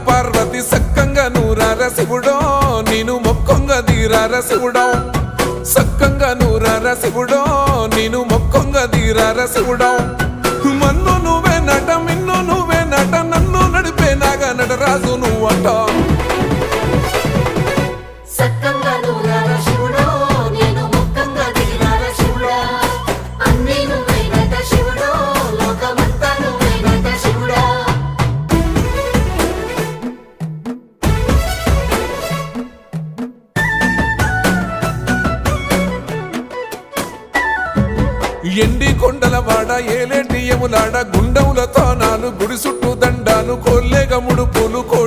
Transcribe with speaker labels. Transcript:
Speaker 1: పార్వతి సక్కంగా నూరార శివుడో నేను మొక్కంగా దీరార శివుడో సక్కంగా నూరార శివుడో నేను మొక్కంగా దీరార శివుడో మన్ను నువ్వే నట మిన్ను నువ్వే నట నన్ను నడిపే నాగా నటరాజు నువ్వట ఎండి కొండలవాడ ఏలేటి యములాడ గుండములతో నాలు గుడి చుట్టూ దండాలు కొల్లేగముడు